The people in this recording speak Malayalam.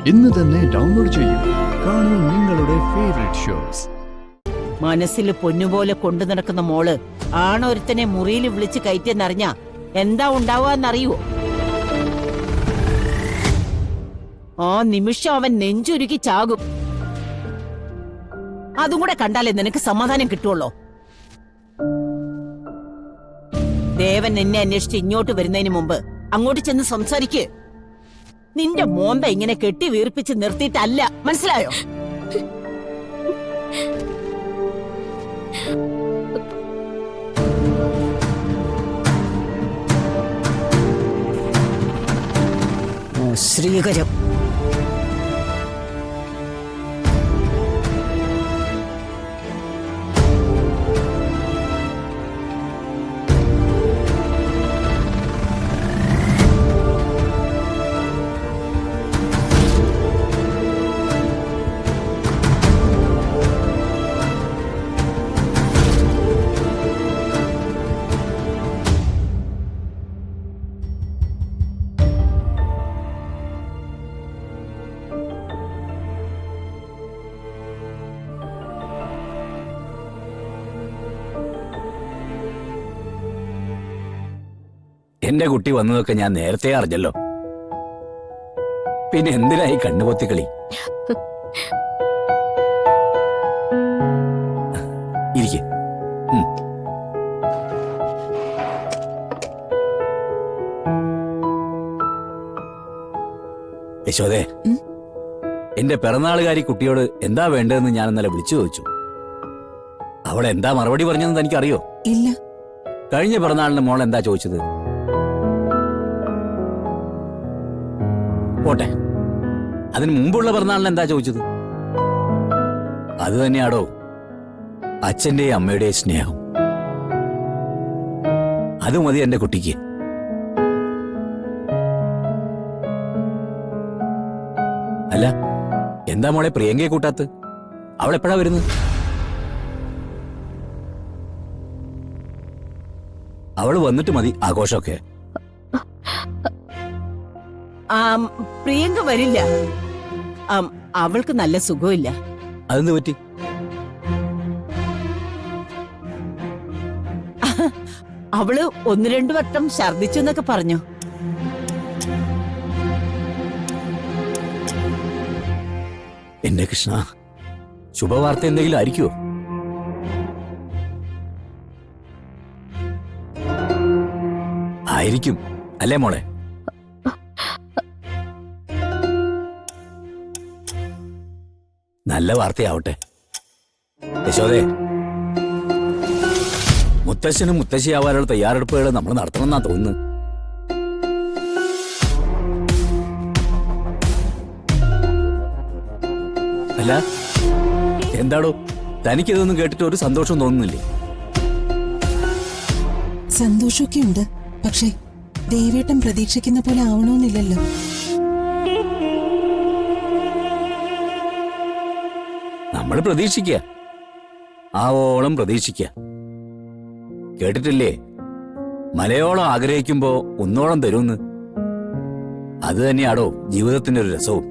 ഇന്ന് തന്നെ ഡൗൺലോഡ് ചെയ്യൂ. കാണൂ നിങ്ങളുടെ ഫേവറേറ്റ് ഷോസ്. മനസ്സിൽ പൊന്നുപോലെ കൊണ്ടു നടക്കുന്ന മോള് ആണൊരുത്തനെ മുറിയിൽ വിളിച്ച് കയറ്റിയെന്നറിഞ്ഞ എന്താ ഉണ്ടാവുകയെന്നറിയുവോ? ആ നിമിഷം അവൻ നെഞ്ചുരുക്കി ചാകും. അതും കൂടെ കണ്ടാലേ നിനക്ക് സമാധാനം കിട്ടുള്ളോ? ദേവൻ എന്നെ അന്വേഷിച്ച് ഇങ്ങോട്ട് വരുന്നതിന് മുമ്പ് അങ്ങോട്ട് ചെന്ന് സംസാരിക്ക്. നിന്റെ മോന്ത ഇങ്ങനെ കെട്ടി വീർപ്പിച്ച് നിർത്തിയിട്ടല്ല, മനസ്സിലായോ? ശ്രീകരം എന്റെ കുട്ടി വന്നതൊക്കെ ഞാൻ നേരത്തെ അറിഞ്ഞല്ലോ. പിന്നെ എന്തിനായി കണ്ണുപൊത്തിക്കളി? ഇരിക്കെ. യശോദേ, എന്റെ പിറന്നാളുകാരി കുട്ടിയോട് എന്താ വേണ്ടതെന്ന് ഞാൻ ഇന്നലെ വിളിച്ചു ചോദിച്ചു. അവൾ എന്താ മറുപടി പറഞ്ഞതെന്ന് എനിക്കറിയോ? ഇല്ല. കഴിഞ്ഞ പിറന്നാളിന് മോൾ എന്താ ചോദിച്ചത്? പോട്ടെ, അതിന് മുമ്പുള്ള പിറന്നാളിന് എന്താ ചോദിച്ചത്? അത് തന്നെയാടോ അച്ഛന്റെയും അമ്മയുടെയും സ്നേഹം. അത് മതി എന്റെ കുട്ടിക്ക്. അല്ല, എന്താ മോളെ പ്രിയങ്കയെ കൂട്ടാത്ത്? അവൾ എപ്പോഴാ വരുന്നത്? അവള് വന്നിട്ട് മതി ആഘോഷമൊക്കെ. പ്രിയങ്ക വരില്ല. അവൾക്ക് നല്ല സുഖമില്ല. അതെന്ത് പറ്റി? അവള് 1-2 വട്ടം ഛർദിച്ചു എന്നൊക്കെ പറഞ്ഞു. എന്റെ കൃഷ്ണ, ശുഭവാർത്ത എന്തെങ്കിലും ആയിരിക്കുമോ? ആയിരിക്കും അല്ലേ മോളെ? നല്ല വാർത്തയാവട്ടെ. യശോദേ, മുത്തശ്ശനും മുത്തശ്ശിയാവാനുള്ള തയ്യാറെടുപ്പുകൾ നമ്മൾ നടത്തണമെന്നാ തോന്നുന്നു. അല്ല, എന്താടോ തനിക്കിതൊന്നും കേട്ടിട്ട് ഒരു സന്തോഷം തോന്നുന്നില്ലേ? സന്തോഷമൊക്കെ ഉണ്ട്, പക്ഷേ ദേവേട്ടൻ പ്രതീക്ഷിക്കുന്ന പോലെ ആവണമെന്നില്ലല്ലോ. നമ്മൾ പ്രതീക്ഷിക്കുക, ആവോളം പ്രതീക്ഷിക്കുക. കേട്ടിട്ടില്ലേ, മലയോളം ആഗ്രഹിക്കുമ്പോ ഒന്നോളം തരുമെന്ന്? അത് തന്നെയാടോ ജീവിതത്തിന്റെ ഒരു രസവും.